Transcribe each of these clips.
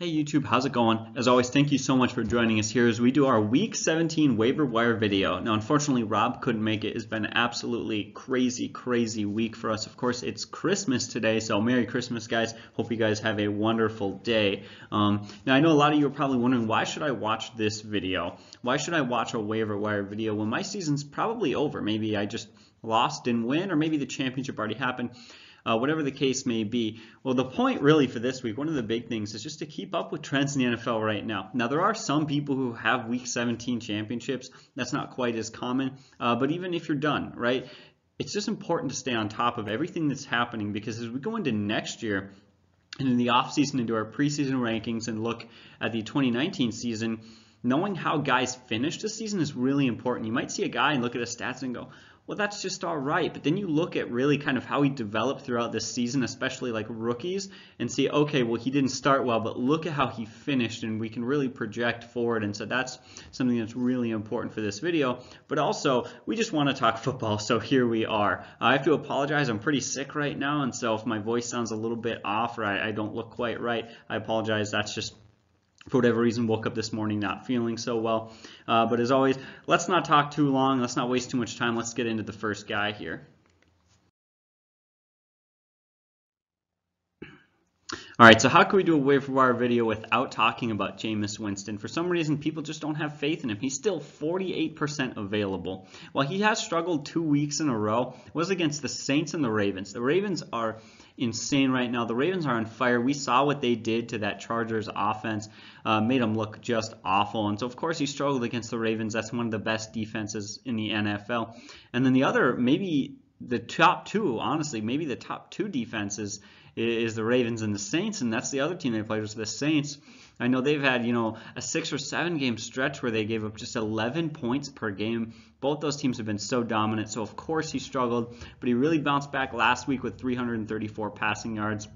Hey YouTube, how's it going? As always, thank you so much for joining us here as we do our Week 17 waiver wire video. Now, unfortunately, Rob couldn't make it. It's been an absolutely crazy week for us. Of course, it's Christmas today, so Merry Christmas, guys. Hope you guys have a wonderful day. Now, I know a lot of you are probably wondering, why should I watch this video? Why should I watch a waiver wire video when my season's probably over? Maybe I just lost, didn't win, or maybe the championship already happened. Whatever the case may be. Well, the point really for this week, one of the big things is just to keep up with trends in the NFL right now. Now, there are some people who have Week 17 championships. That's not quite as common, but even if you're done, right, it's just important to stay on top of everything that's happening, because as we go into next year and in the offseason into our preseason rankings and look at the 2019 season, knowing how guys finish the season is really important. You might see a guy and look at his stats and go, well, that's just all right. But then you look at really kind of how he developed throughout this season, especially like rookies, and see, okay, well, he didn't start well, but look at how he finished, and we can really project forward. And so that's something that's really important for this video. But also, we just want to talk football, so here we are. I have to apologize. I'm pretty sick right now, and so if my voice sounds a little bit off or I don't look quite right, I apologize. That's just, for whatever reason, woke up this morning not feeling so well. But as always, let's not talk too long. Let's not waste too much time. Let's get into the first guy here. All right, so how can we do a waiver wire video without talking about Jameis Winston? For some reason, people just don't have faith in him. He's still 48% available. While he has struggled 2 weeks in a row, it was against the Saints and the Ravens. The Ravens are insane right now. The Ravens are on fire. We saw what they did to that Chargers offense, made them look just awful. And so, of course, he struggled against the Ravens. That's one of the best defenses in the NFL. And then the other, maybe the top two, honestly, maybe the top two defenses is the Ravens and the Saints, and that's the other team they played, was the Saints. I know they've had, a 6 or 7 game stretch where they gave up just 11 points per game. Both those teams have been so dominant, so of course he struggled, but he really bounced back last week with 334 passing yards.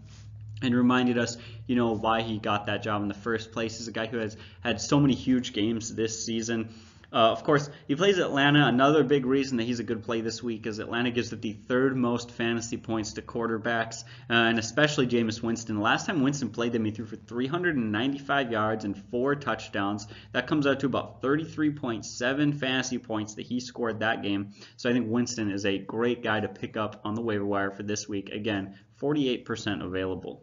And reminded us, why he got that job in the first place. He's a guy who has had so many huge games this season. Of course, he plays Atlanta. Another big reason that he's a good play this week is Atlanta gives up the 3rd most fantasy points to quarterbacks, and especially Jameis Winston. The last time Winston played them, he threw for 395 yards and 4 touchdowns. That comes out to about 33.7 fantasy points that he scored that game. So I think Winston is a great guy to pick up on the waiver wire for this week. Again, 48% available.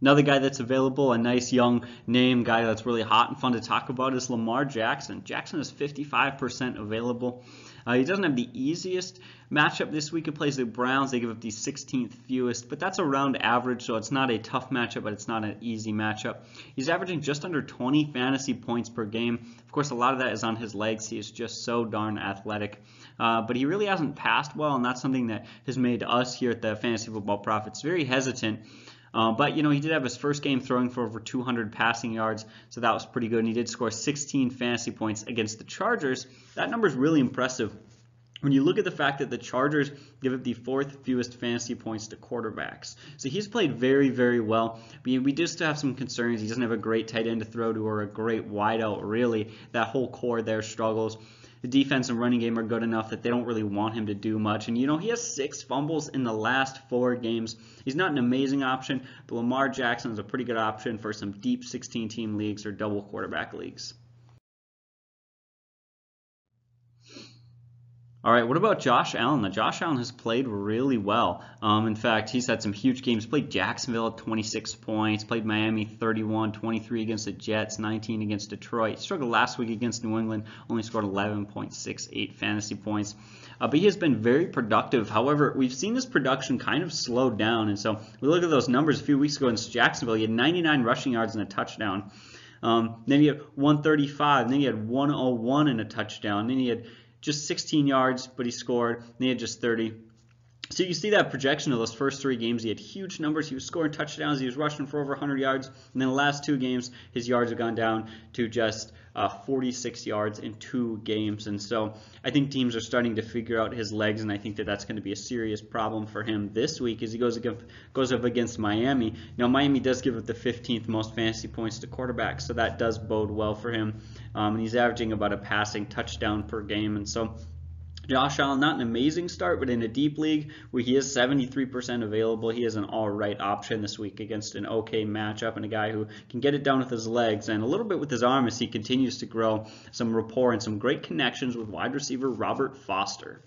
Another guy that's available, a nice young name, guy that's really hot and fun to talk about, is Lamar Jackson. Jackson is 55% available. He doesn't have the easiest matchup this week. He plays the Browns. They give up the 16th fewest, but that's around average, so it's not a tough matchup, but it's not an easy matchup. He's averaging just under 20 fantasy points per game. Of course, a lot of that is on his legs. He is just so darn athletic. But he really hasn't passed well, and that's something that has made us here at the Fantasy Football Profits very hesitant. But, he did have his first game throwing for over 200 passing yards, so that was pretty good. And he did score 16 fantasy points against the Chargers. That number is really impressive when you look at the fact that the Chargers give up the 4th fewest fantasy points to quarterbacks. So he's played very well. We just have some concerns. He doesn't have a great tight end to throw to or a great wideout, really. That whole core there struggles. The defense and running game are good enough that they don't really want him to do much. And, he has 6 fumbles in the last 4 games. He's not an amazing option, but Lamar Jackson is a pretty good option for some deep 16-team leagues or double quarterback leagues. All right, what about Josh Allen? Now, Josh Allen has played really well. In fact, he's had some huge games. Played Jacksonville at 26 points, played Miami 31, 23 against the Jets, 19 against Detroit. Struggled last week against New England, only scored 11.68 fantasy points. But he has been very productive. However, we've seen this production kind of slow down. And so we look at those numbers a few weeks ago against Jacksonville. He had 99 rushing yards and a touchdown. Then he had 135. Then he had 101 and a touchdown. Then he had just 16 yards, but he scored. And he had just 30. So you see that projection of those first 3 games. He had huge numbers. He was scoring touchdowns. He was rushing for over 100 yards. And then the last 2 games, his yards have gone down to just 46 yards in 2 games. And so I think teams are starting to figure out his legs, and I think that that's going to be a serious problem for him this week as he goes up against Miami. Now, Miami does give up the 15th most fantasy points to quarterbacks, so that does bode well for him. And he's averaging about a passing touchdown per game. And so Josh Allen, not an amazing start, but in a deep league where he is 73% available, he is an all-right option this week against an okay matchup and a guy who can get it down with his legs and a little bit with his arm as he continues to grow some rapport and some great connections with wide receiver Robert Foster.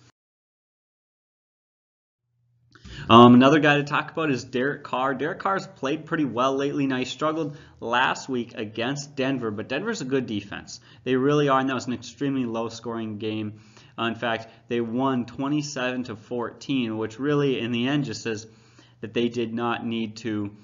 Another guy to talk about is Derek Carr. Derek Carr's played pretty well lately. Now, he struggled last week against Denver, but Denver's a good defense. They really are, and that was an extremely low-scoring game. In fact, they won 27-14, which really, in the end, just says that they did not need to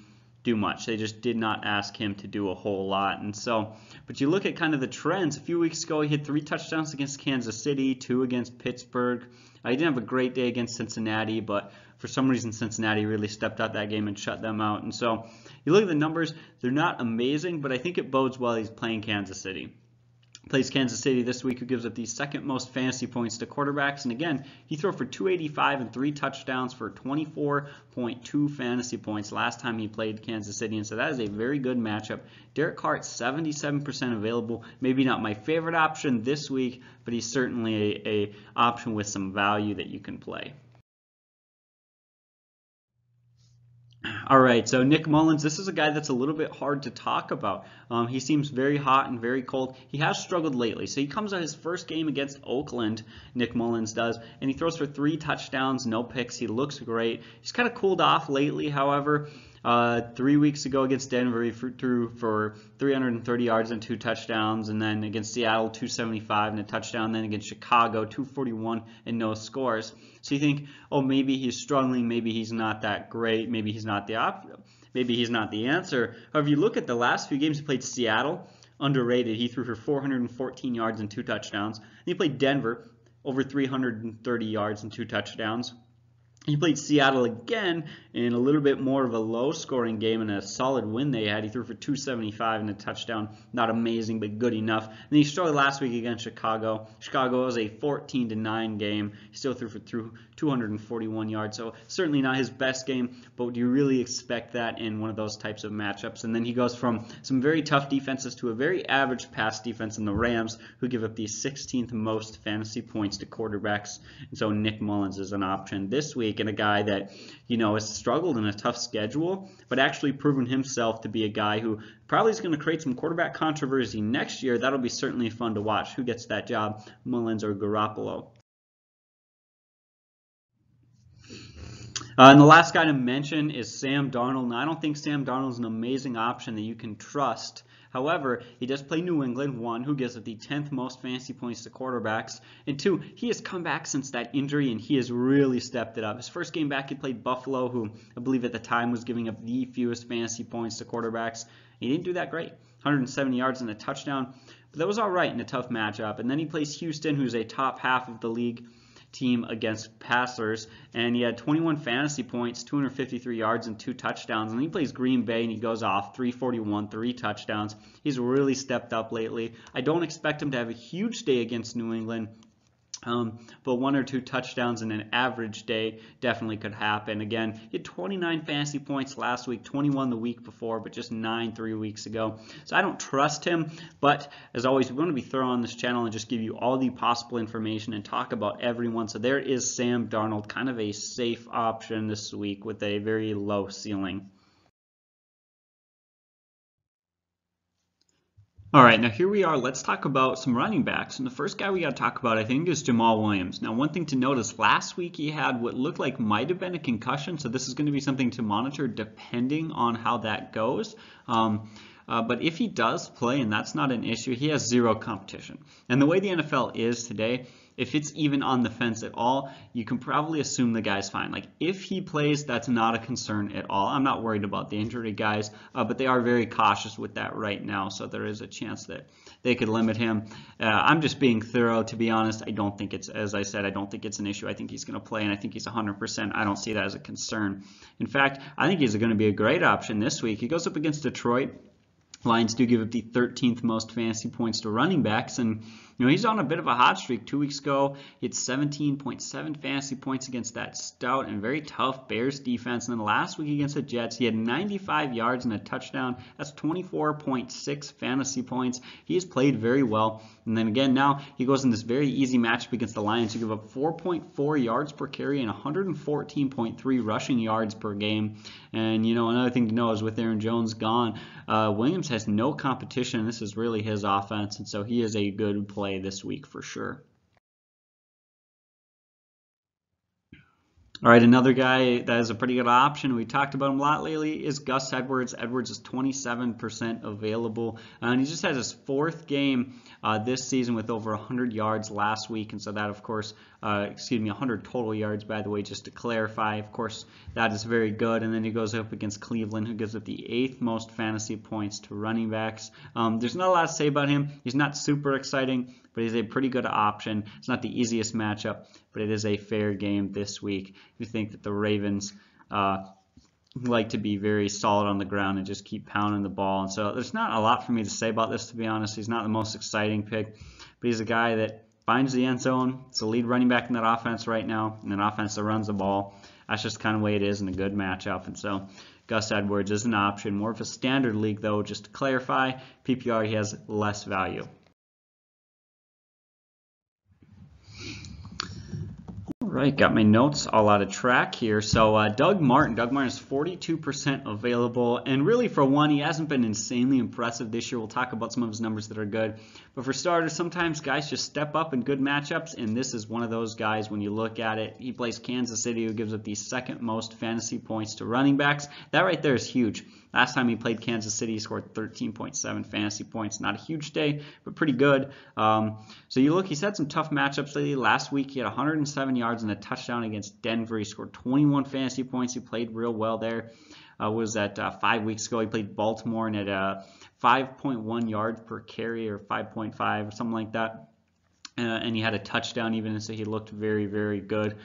do much. They just did not ask him to do a whole lot. And so, but you look at kind of the trends. A few weeks ago, he had 3 touchdowns against Kansas City, 2 against Pittsburgh. He didn't have a great day against Cincinnati, but for some reason, Cincinnati really stepped out that game and shut them out. And so you look at the numbers, they're not amazing, but I think it bodes well he's playing Kansas City. Plays Kansas City this week, who gives up the second most fantasy points to quarterbacks. And again, he threw for 285 and 3 touchdowns for 24.2 fantasy points last time he played Kansas City. And so that is a very good matchup. Derek Carr at 77% available. Maybe not my favorite option this week, but he's certainly a option with some value that you can play. All right, so Nick Mullins, this is a guy that's a little bit hard to talk about. He seems very hot and very cold. He has struggled lately. So he comes out his first game against Oakland, Nick Mullins does, and he throws for 3 touchdowns, no picks. He looks great. He's kind of cooled off lately, however. 3 weeks ago against Denver, he threw for 330 yards and 2 touchdowns, and then against Seattle, 275 and a touchdown. Then against Chicago, 241 and no scores. So you think, oh, maybe he's struggling, maybe he's not that great, maybe he's not the answer. However, you look at the last few games he played Seattle, underrated. He threw for 414 yards and 2 touchdowns. And he played Denver, over 330 yards and 2 touchdowns. He played Seattle again in a little bit more of a low-scoring game and a solid win they had. He threw for 275 and a touchdown. Not amazing, but good enough. And then he struggled last week against Chicago. Chicago was a 14-9 game. He still threw for 241 yards, so certainly not his best game, but do you really expect that in one of those types of matchups? And then he goes from some very tough defenses to a very average pass defense in the Rams, who give up the 16th most fantasy points to quarterbacks. And so Nick Mullins is an option this week, and a guy that, you know, has struggled in a tough schedule, but actually proven himself to be a guy who probably is going to create some quarterback controversy next year. That'll be certainly fun to watch. Who gets that job, Mullins or Garoppolo? And the last guy to mention is Sam Darnold. Now, I don't think Sam Darnold is an amazing option that you can trust. However, he does play New England, 1, who gives up the 10th most fantasy points to quarterbacks, and 2, he has come back since that injury, and he has really stepped it up. His first game back, he played Buffalo, who I believe at the time was giving up the fewest fantasy points to quarterbacks. He didn't do that great, 170 yards and a touchdown, but that was all right in a tough matchup. And then he plays Houston, who's a top half of the league team against passers, and he had 21 fantasy points, 253 yards and 2 touchdowns. And he plays Green Bay and he goes off 341, 3 touchdowns. He's really stepped up lately. I don't expect him to have a huge day against New England, but 1 or 2 touchdowns in an average day definitely could happen. Again, he had 29 fantasy points last week, 21 the week before, but just 9 3 weeks ago. So I don't trust him, but as always, we want to be thorough on this channel and just give you all the possible information and talk about everyone. So there is Sam Darnold, kind of a safe option this week with a very low ceiling. All right, now here we are. Let's talk about some running backs. And the first guy we got to talk about, I think, is Jamal Williams. Now, one thing to notice, last week he had what looked like might have been a concussion, so this is going to be something to monitor depending on how that goes. But if he does play, and that's not an issue, he has 0 competition. And the way the NFL is today, if it's even on the fence at all, you can probably assume the guy's fine. Like, if he plays, that's not a concern at all. I'm not worried about the injury guys, but they are very cautious with that right now, so there is a chance that they could limit him. I'm just being thorough, to be honest. I don't think it's, as I said, I don't think it's an issue. I think he's going to play, and I think he's 100%. I don't see that as a concern. In fact, I think he's going to be a great option this week. He goes up against Detroit. Lions do give up the 13th most fantasy points to running backs, and he's on a bit of a hot streak. 2 weeks ago, he had 17.7 fantasy points against that stout and very tough Bears defense. And then last week against the Jets, he had 95 yards and a touchdown. That's 24.6 fantasy points. He has played very well. And then again, now he goes in this very easy matchup against the Lions, who give up 4.4 yards per carry and 114.3 rushing yards per game. And, another thing to know is with Aaron Jones gone, Williams has no competition. This is really his offense, and so he is a good play this week for sure. All right, another guy that is a pretty good option, we talked about him a lot lately, is Gus Edwards. Edwards is 27% available, and he just had his 4th game this season with over 100 yards last week, and so that, of course, 100 total yards, by the way, just to clarify. Of course, that is very good, and then he goes up against Cleveland, who gives up the 8th most fantasy points to running backs. There's not a lot to say about him. He's not super exciting, but he's a pretty good option. It's not the easiest matchup, but it is a fair game this week. You think that the Ravens like to be very solid on the ground and just keep pounding the ball. And so there's not a lot for me to say about this, to be honest. He's not the most exciting pick, but he's a guy that finds the end zone. It's the lead running back in that offense right now, and an offense that runs the ball. That's just kind of the way it is in a good matchup. And so Gus Edwards is an option. More of a standard league, though, just to clarify. PPR, he has less value. Right, got my notes all out of track here. So Doug Martin is 42% available, and really for one, he hasn't been insanely impressive this year. We'll talk about some of his numbers that are good, but for starters, sometimes guys just step up in good matchups, and this is one of those guys. When you look at it, he plays Kansas City, who gives up the 2nd most fantasy points to running backs. That right there is huge. Last time he played Kansas City, he scored 13.7 fantasy points. Not a huge day, but pretty good. So you look, he's had some tough matchups lately. Last week, he had 107 yards and a touchdown against Denver. He scored 21 fantasy points. He played real well there. Was that 5 weeks ago? He played Baltimore and had 5.1 yards per carry, or 5.5 or something like that. And he had a touchdown even, so he looked very, very good.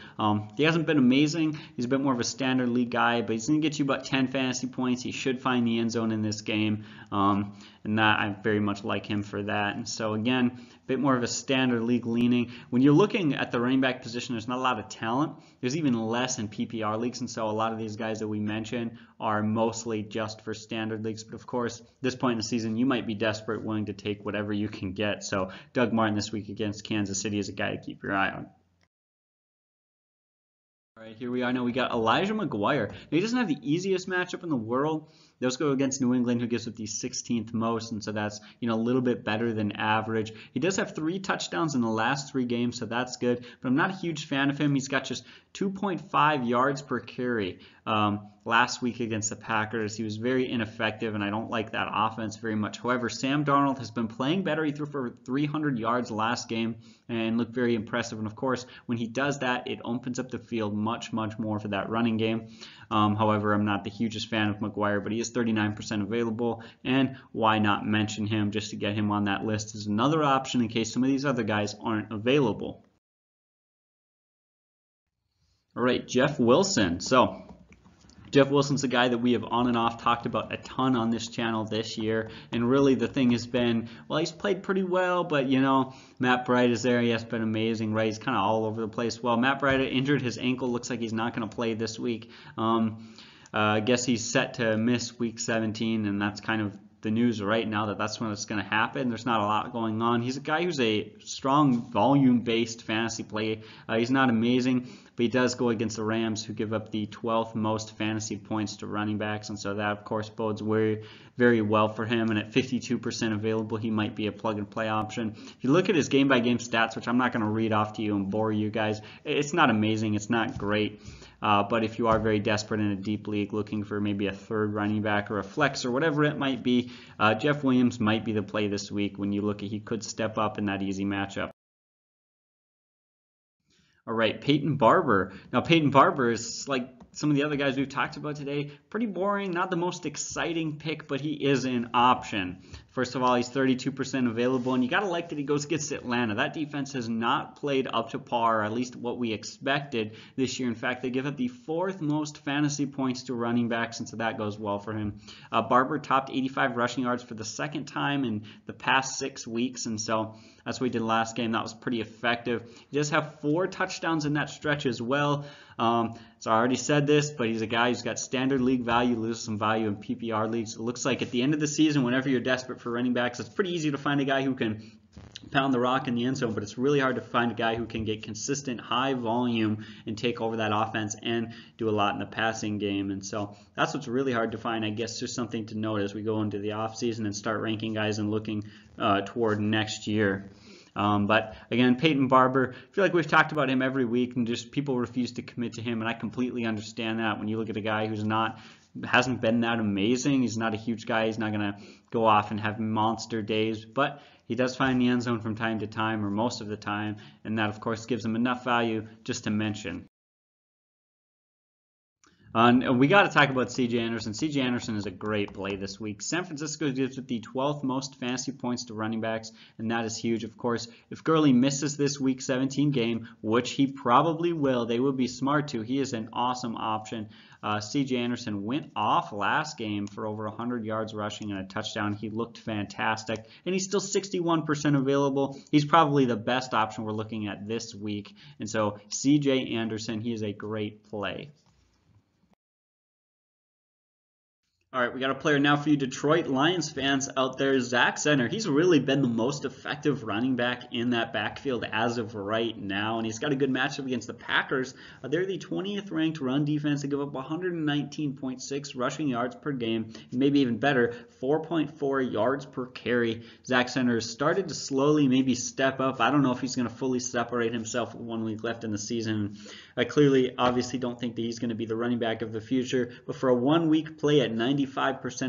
He hasn't been amazing. He's a bit more of a standard league guy, but he's going to get you about 10 fantasy points. He should find the end zone in this game, and that I very much like him for that. And so again, a bit more of a standard league leaning. When you're looking at the running back position, there's not a lot of talent. There's even less in PPR leagues, and so a lot of these guys that we mentioned are mostly just for standard leagues. But of course, at this point in the season, you might be desperate, willing to take whatever you can get. So Doug Martin this week against Kansas City is a guy to keep your eye on. All right, here we are. Now we got Elijah McGuire. Now, he doesn't have the easiest matchup in the world. Those go against New England, who gives up the 16th most, and so that's a little bit better than average. He does have 3 touchdowns in the last 3 games, so that's good. But I'm not a huge fan of him. He's got just 2.5 yards per carry last week against the Packers. He was very ineffective, and I don't like that offense very much. However, Sam Darnold has been playing better. He threw for 300 yards last game and looked very impressive. And of course, when he does that, it opens up the field much, much more for that running game. However, I'm not the hugest fan of McGuire, but he is 39% available, and why not mention him just to get him on that list as another option in case some of these other guys aren't available. All right, Jeff Wilson. So Jeff Wilson's a guy that we have on and off talked about a ton on this channel this year, and really the thing has been, well, he's played pretty well, but Matt Breida is there. He has been amazing, right? He's kind of all over the place. Well, Matt Breida injured his ankle. Looks like he's not going to play this week. I guess he's set to miss Week 17, and that's kind of the news right now that's when it's going to happen. There's not a lot going on. He's a guy who's a strong volume-based fantasy play. He's not amazing, but he does go against the Rams, who give up the 12th most fantasy points to running backs, and so that, of course, bodes very, very well for him. And at 52% available, he might be a plug-and-play option. If you look at his game-by-game stats, which I'm not going to read off to you and bore you guys, it's not amazing. It's not great. But if you are very desperate in a deep league looking for maybe a 3rd running back or a flex or whatever it might be, Jeff Williams might be the play this week when you look at he could step up in that easy matchup. All right, Peyton Barber. Now, Peyton Barber is like some of the other guys we've talked about today. Pretty boring, not the most exciting pick, but he is an option. First of all, he's 32% available, and you got to like that he goes against Atlanta. That defense has not played up to par, or at least what we expected this year. In fact, they give up the 4th most fantasy points to running backs, and so that goes well for him. Barber topped 85 rushing yards for the 2nd time in the past 6 weeks, and so that's what he did last game. That was pretty effective. He does have 4 touchdowns in that stretch as well. So I already said this, but he's a guy who's got standard league value, loses some value in PPR leagues. It looks like at the end of the season, whenever you're desperate for running backs, it's pretty easy to find a guy who can pound the rock in the end zone, but it's really hard to find a guy who can get consistent high volume and take over that offense and do a lot in the passing game. And so that's what's really hard to find. I guess just something to note as we go into the offseason and start ranking guys and looking toward next year. But again, Peyton Barber, I feel like we've talked about him every week, and just people refuse to commit to him, and I completely understand that. When you look at a guy who's hasn't been that amazing, he's not a huge guy, he's not going to go off and have monster days, but he does find the end zone from time to time, or most of the time, and that of course gives him enough value just to mention. We got to talk about C.J. Anderson. C.J. Anderson is a great play this week. San Francisco gives it the 12th most fantasy points to running backs, and that is huge. Of course, if Gurley misses this Week 17 game, which he probably will, they would be smart to. He is an awesome option. C.J. Anderson went off last game for over 100 yards rushing and a touchdown. He looked fantastic, and he's still 61% available. He's probably the best option we're looking at this week, and so C.J. Anderson, he is a great play. All right, we got a player now for you Detroit Lions fans out there, Zach Zenner. He's really been the most effective running back in that backfield as of right now, and he's got a good matchup against the Packers. They're the 20th ranked run defense. They give up 119.6 rushing yards per game, and maybe even better, 4.4 yards per carry. Zach Zenner has started to slowly maybe step up. I don't know if he's going to fully separate himself with 1 week left in the season. I clearly, obviously don't think that he's going to be the running back of the future, but for a 1 week play at 95%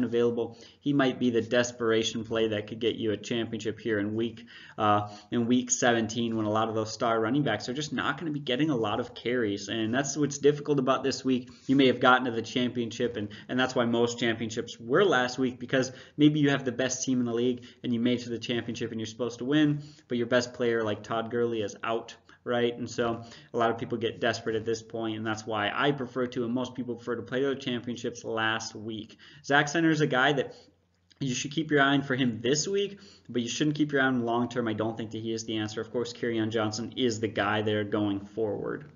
available, he might be the desperation play that could get you a championship here in week 17, when a lot of those star running backs are just not going to be getting a lot of carries. And that's what's difficult about this week. You may have gotten to the championship, and that's why most championships were last week, because maybe you have the best team in the league and you made it to the championship and you're supposed to win, but your best player like Todd Gurley is out. Right, and so a lot of people get desperate at this point, and that's why I prefer to, and most people prefer to play the championships last week. Zach Zenner is a guy that you should keep your eye on for him this week, but you shouldn't keep your eye on long term. I don't think that he is the answer. Of course, Kerryon Johnson is the guy there going forward.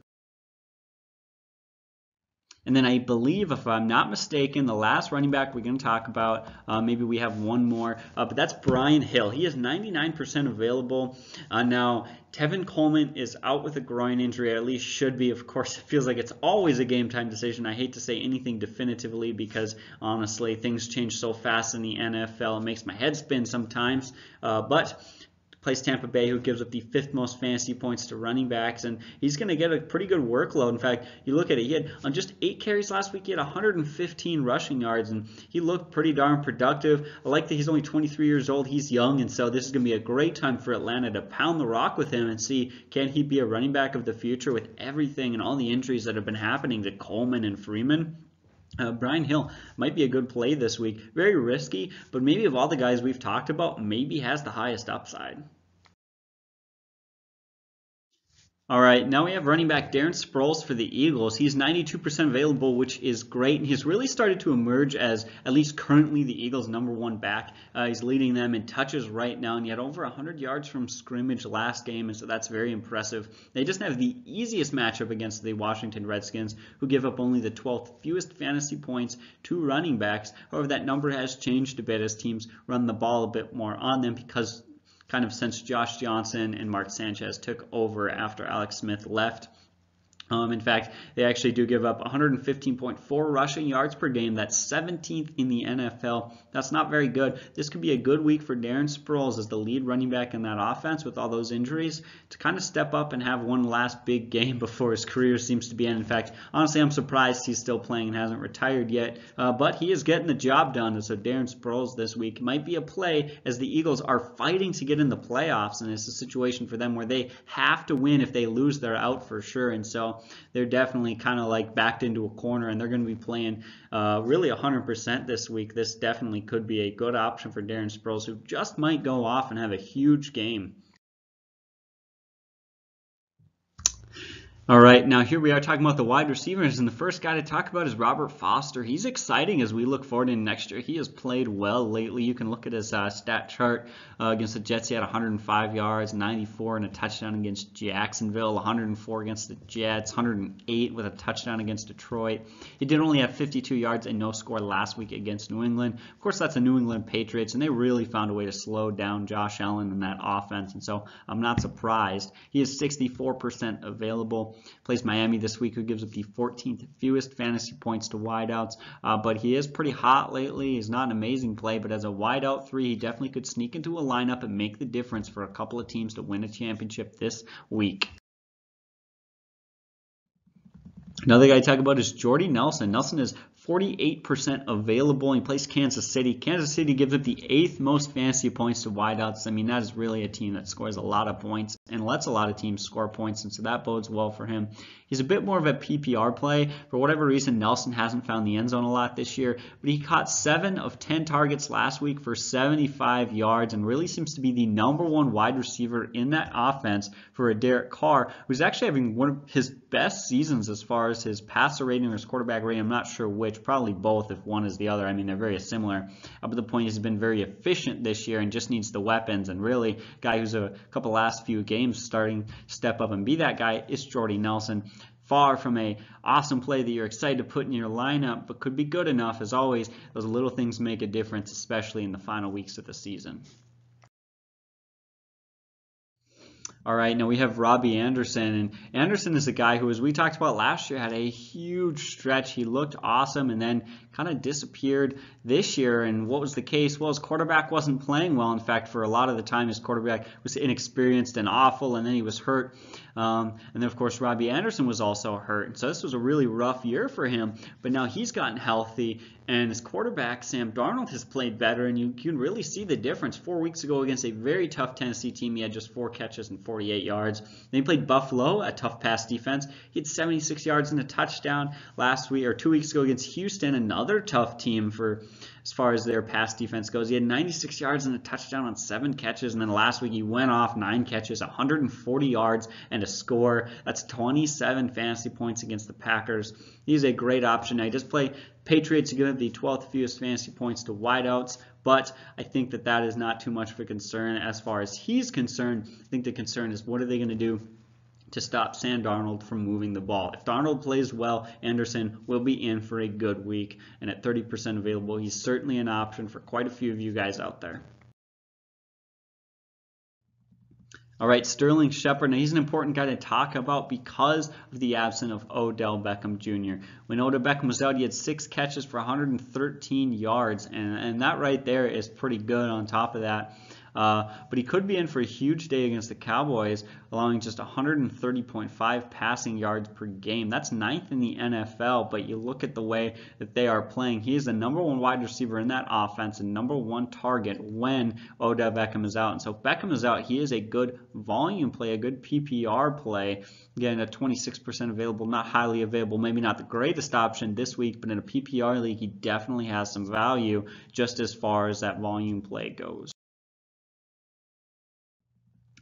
And then I believe, if I'm not mistaken, the last running back we're going to talk about, maybe we have one more, but that's Brian Hill. He is 99% available. Now, Tevin Coleman is out with a groin injury, or at least should be. Of course, it feels like it's always a game time decision. I hate to say anything definitively because, honestly, things change so fast in the NFL. It makes my head spin sometimes, but plays Tampa Bay, who gives up the 5th most fantasy points to running backs, and he's going to get a pretty good workload. In fact, you look at it, he had on just 8 carries last week, he had 115 rushing yards, and he looked pretty darn productive. I like that he's only 23 years old. He's young, and so this is going to be a great time for Atlanta to pound the rock with him and see, can he be a running back of the future with everything and all the injuries that have been happening to Coleman and Freeman. Brian Hill might be a good play this week. Very risky, but maybe of all the guys we've talked about, maybe has the highest upside. All right, now we have running back Darren Sproles for the Eagles. He's 92% available, which is great, and he's really started to emerge as, at least currently, the Eagles' #1 back. He's leading them in touches right now, and he had over 100 yards from scrimmage last game, and so that's very impressive. They just have the easiest matchup against the Washington Redskins, who give up only the 12th fewest fantasy points to running backs. However, that number has changed a bit as teams run the ball a bit more on them, because kind of since Josh Johnson and Mark Sanchez took over after Alex Smith left. In fact, they actually do give up 115.4 rushing yards per game. That's 17th in the NFL. That's not very good. This could be a good week for Darren Sproles as the lead running back in that offense with all those injuries to kind of step up and have one last big game before his career seems to be ended. In fact, honestly, I'm surprised he's still playing and hasn't retired yet, but he is getting the job done. And so Darren Sproles this week might be a play as the Eagles are fighting to get in the playoffs, and it's a situation for them where they have to win. If they lose, they're out for sure. And so NFL, they're definitely kind of like backed into a corner, and they're going to be playing really 100% this week. This definitely could be a good option for Darren Sproles, who just might go off and have a huge game. All right, now here we are talking about the wide receivers, and the first guy to talk about is Robert Foster. He's exciting as we look forward to next year. He has played well lately. You can look at his stat chart against the Jets. He had 105 yards, 94 and a touchdown against Jacksonville, 104 against the Jets, 108 with a touchdown against Detroit. He did only have 52 yards and no score last week against New England. Of course, that's the New England Patriots, and they really found a way to slow down Josh Allen in that offense, and so I'm not surprised. He is 64% available. Plays Miami this week, who gives up the 14th fewest fantasy points to wideouts, but he is pretty hot lately. He's not an amazing play, but as a wideout 3, he definitely could sneak into a lineup and make the difference for a couple of teams to win a championship this week. Another guy to talk about is Jordy Nelson. Nelson is 48% available. He plays Kansas City. Kansas City gives up the 8th most fantasy points to wideouts. I mean, that is really a team that scores a lot of points and lets a lot of teams score points, and so that bodes well for him. He's a bit more of a PPR play. For whatever reason, Nelson hasn't found the end zone a lot this year, but he caught 7 of 10 targets last week for 75 yards and really seems to be the #1 wide receiver in that offense for a Derek Carr, who's actually having one of his best seasons as far as his passer rating or his quarterback rating. I'm not sure which, probably both if one is the other. I mean, they're very similar. But the point is, he's been very efficient this year and just needs the weapons. And really, guy who's a couple last few games starting to step up and be that guy is Jordy Nelson. Far from a awesome play that you're excited to put in your lineup, but could be good enough. As always, those little things make a difference, especially in the final weeks of the season. All right, now we have Robbie Anderson, and Anderson is a guy who, as we talked about last year, had a huge stretch. He looked awesome and then kind of disappeared this year. And what was the case? Well, his quarterback wasn't playing well. In fact, for a lot of the time, his quarterback was inexperienced and awful, and then he was hurt. And then, of course, Robbie Anderson was also hurt. And so this was a really rough year for him, but now he's gotten healthy, and his quarterback, Sam Darnold, has played better, and you can really see the difference. 4 weeks ago against a very tough Tennessee team, he had just 4 catches and 48 yards. Then he played Buffalo, a tough pass defense. He had 76 yards and a touchdown last week, or 2 weeks ago against Houston, another tough team for as far as their pass defense goes. He had 96 yards and a touchdown on 7 catches, and then last week he went off 9 catches, 140 yards and a score. That's 27 fantasy points against the Packers. He's a great option. Now, he does play Patriots, give up the 12th fewest fantasy points to wideouts, but I think that is not too much of a concern as far as he's concerned. I think the concern is, what are they going to do to stop Sam Darnold from moving the ball? If Darnold plays well, Anderson will be in for a good week, and at 30% available, he's certainly an option for quite a few of you guys out there. All right, Sterling Shepard. Now, he's an important guy to talk about because of the absence of Odell Beckham Jr. When Odell Beckham was out, he had 6 catches for 113 yards, and that right there is pretty good on top of that. But he could be in for a huge day against the Cowboys, allowing just 130.5 passing yards per game. That's 9th in the NFL, but you look at the way that they are playing. He is the #1 wide receiver in that offense and #1 target when Odell Beckham is out. And so if Beckham is out, he is a good volume play, a good PPR play. Again, at 26% available, not highly available, maybe not the greatest option this week, but in a PPR league, he definitely has some value just as far as that volume play goes.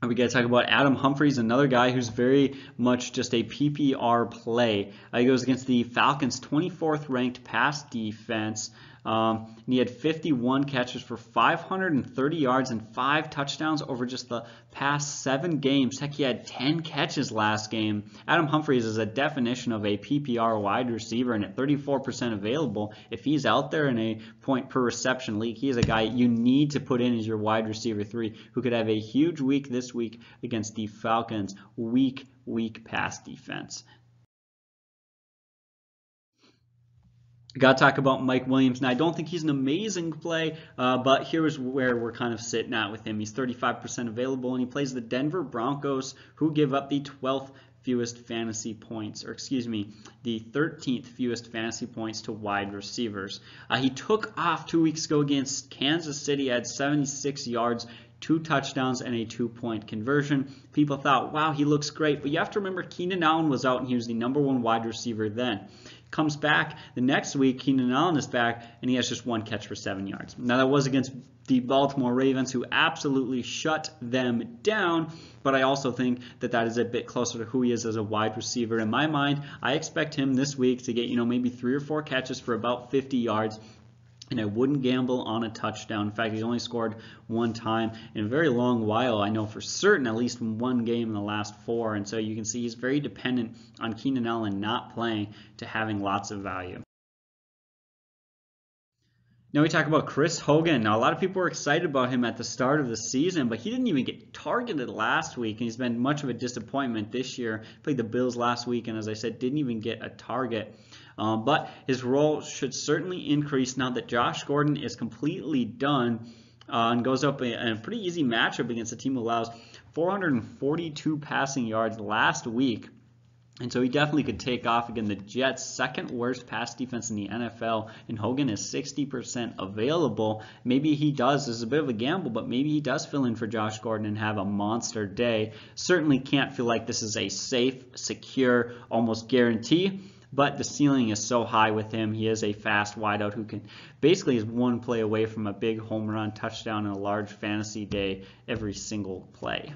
We got to talk about Adam Humphries, another guy who's very much just a PPR play. He goes against the Falcons' 24th ranked pass defense. And he had 51 catches for 530 yards and 5 touchdowns over just the past 7 games. Heck, he had 10 catches last game. Adam Humphries is a definition of a PPR wide receiver, and at 34% available, if he's out there in a point per reception league, he is a guy you need to put in as your wide receiver 3 who could have a huge week this week against the Falcons' weak pass defense. Got to talk about Mike Williams. Now, I don't think he's an amazing play, but here's where we're kind of sitting at with him. He's 35% available, and he plays the Denver Broncos, who give up the 12th fewest fantasy points, or excuse me, the 13th fewest fantasy points to wide receivers. He took off 2 weeks ago against Kansas City, had 76 yards, 2 touchdowns and a 2-point conversion. People thought, wow, he looks great. But you have to remember Keenan Allen was out and he was the #1 wide receiver then. Comes back the next week, Keenan Allen is back, and he has just 1 catch for 7 yards. Now, that was against the Baltimore Ravens, who absolutely shut them down, but I also think that that is a bit closer to who he is as a wide receiver. In my mind, I expect him this week to get, maybe 3 or 4 catches for about 50 yards. And I wouldn't gamble on a touchdown. In fact, he's only scored 1 time in a very long while. I know for certain at least 1 game in the last 4. And so you can see he's very dependent on Keenan Allen not playing to having lots of value. Now we talk about Chris Hogan. Now a lot of people were excited about him at the start of the season, but he didn't even get targeted last week, and he's been much of a disappointment this year. Played the Bills last week, and as I said, didn't even get a target. But his role should certainly increase now that Josh Gordon is completely done and goes up in a pretty easy matchup against a team who allows 442 passing yards last week. And so he definitely could take off. Again, the Jets' 2nd worst pass defense in the NFL, and Hogan is 60% available. Maybe he does. This is a bit of a gamble, but maybe he does fill in for Josh Gordon and have a monster day. Certainly can't feel like this is a safe, secure, almost guarantee, but the ceiling is so high with him. He is a fast wideout who can basically is 1 play away from a big home run, touchdown, and a large fantasy day every single play.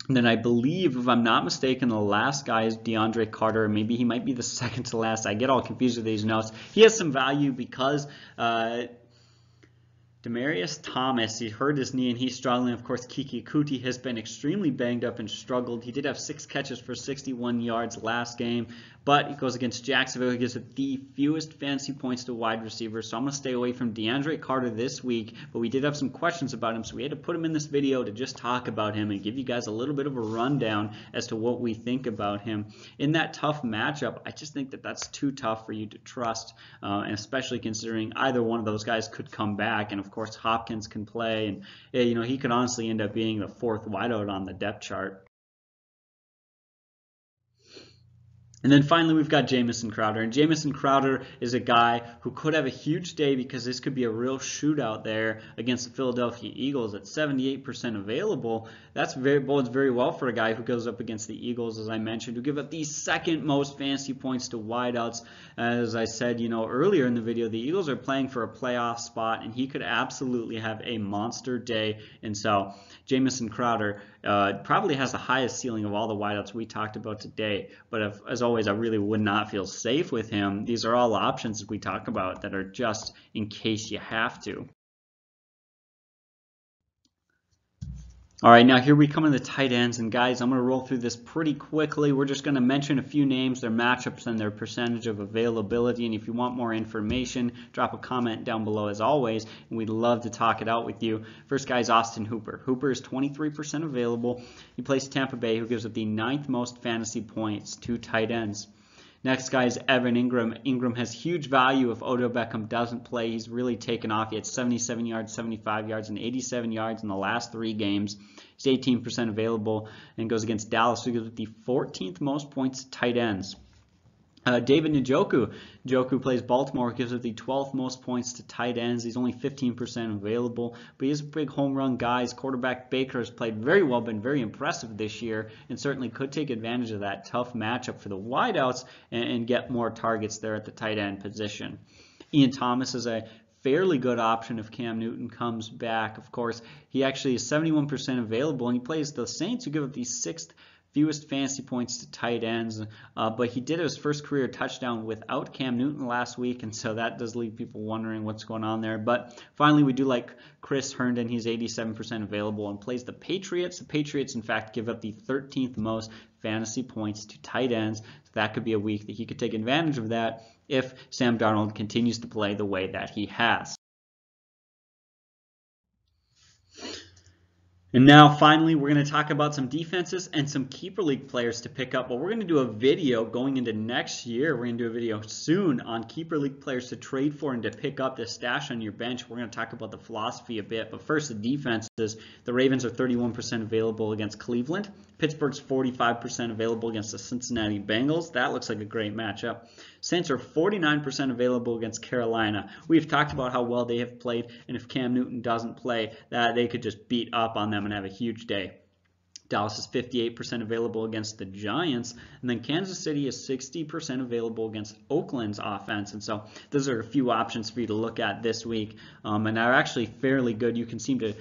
And then I believe, if I'm not mistaken, the last guy is DeAndre Carter. Maybe he might be the 2nd to last. I get all confused with these notes. He has some value because Demaryius Thomas, he hurt his knee and he's struggling. Of course, Kiki Kuti has been extremely banged up and struggled. He did have 6 catches for 61 yards last game, but he goes against Jacksonville. He gives it the fewest fantasy points to wide receivers, so I'm going to stay away from DeAndre Carter this week, but we did have some questions about him, so we had to put him in this video to just talk about him and give you guys a little bit of a rundown as to what we think about him. In that tough matchup, I just think that that's too tough for you to trust, and especially considering either one of those guys could come back, and of course Hopkins can play, and he could honestly end up being the 4th wideout on the depth chart. And then finally, we've got Jamison Crowder. And Jamison Crowder is a guy who could have a huge day because this could be a real shootout there against the Philadelphia Eagles at 78% available. That's bodes very well for a guy who goes up against the Eagles, as I mentioned, who give up the 2nd most fantasy points to wideouts. As I said, earlier in the video, the Eagles are playing for a playoff spot, and he could absolutely have a monster day. And so Jamison Crowder probably has the highest ceiling of all the wideouts we talked about today. But as always, I really would not feel safe with him. These are all options we talk about that are just in case you have to. All right, now here we come in the tight ends, and guys, I'm going to roll through this pretty quickly. We're just going to mention a few names, their matchups, and their percentage of availability, and if you want more information, drop a comment down below as always, and we'd love to talk it out with you. First guy is Austin Hooper. Hooper is 23% available. He plays Tampa Bay, who gives up the 9th most fantasy points to tight ends. Next guy is Evan Ingram. Ingram has huge value if Odell Beckham doesn't play. He's really taken off. He had 77 yards, 75 yards, and 87 yards in the last 3 games. He's 18% available and goes against Dallas, who gives the 14th most points to tight ends. David Njoku. Njoku plays Baltimore, gives up the 12th most points to tight ends. He's only 15% available, but he's a big home run guy. His quarterback Baker has played very well, been very impressive this year, and certainly could take advantage of that tough matchup for the wideouts and get more targets there at the tight end position. Ian Thomas is a fairly good option if Cam Newton comes back. Of course, he actually is 71% available, and he plays the Saints, who give up the 6th fewest fantasy points to tight ends, but he did his first career touchdown without Cam Newton last week, and so that does leave people wondering what's going on there. But finally, we do like Chris Herndon. He's 87% available and plays the Patriots. The Patriots, in fact, give up the 13th most fantasy points to tight ends, so that could be a week that he could take advantage of that if Sam Darnold continues to play the way that he has. And now, finally, we're going to talk about some defenses and some Keeper League players to pick up. But we're going to do a video going into next year. We're going to do a video soon on Keeper League players to trade for and to pick up to stash on your bench. We're going to talk about the philosophy a bit. But first, the defenses. The Ravens are 31% available against Cleveland. Pittsburgh's 45% available against the Cincinnati Bengals. That looks like a great matchup. Saints are 49% available against Carolina. We've talked about how well they have played, and if Cam Newton doesn't play, that they could just beat up on them and have a huge day. Dallas is 58% available against the Giants, and then Kansas City is 60% available against Oakland's offense. And so those are a few options for you to look at this week, and are actually fairly good. You can seem to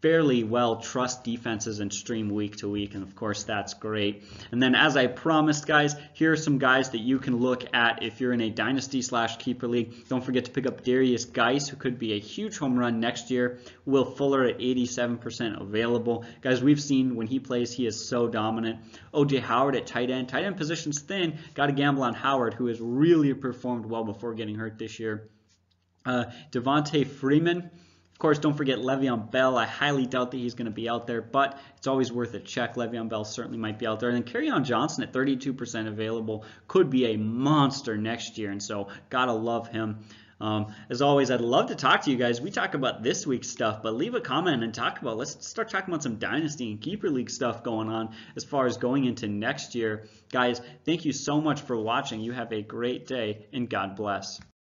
fairly well trust defenses and stream week to week, and of course that's great. And then, as I promised, guys, here are some guys that you can look at if you're in a dynasty / keeper league. Don't forget to pick up Darius Geis, who could be a huge home run next year. Will Fuller at 87% available. Guys, we've seen when he plays, he is so dominant. OJ Howard at tight end. Tight end position's thin. Got to gamble on Howard, who has really performed well before getting hurt this year. Devontae Freeman. Of course, don't forget Le'Veon Bell. I highly doubt that he's going to be out there, but it's always worth a check. Le'Veon Bell certainly might be out there. And then Kerryon Johnson at 32% available could be a monster next year, and so gotta love him. As always, I'd love to talk to you guys. We talk about this week's stuff, but leave a comment and let's start talking about some dynasty and keeper league stuff going on as far as going into next year. Guys, thank you so much for watching. You have a great day, and God bless.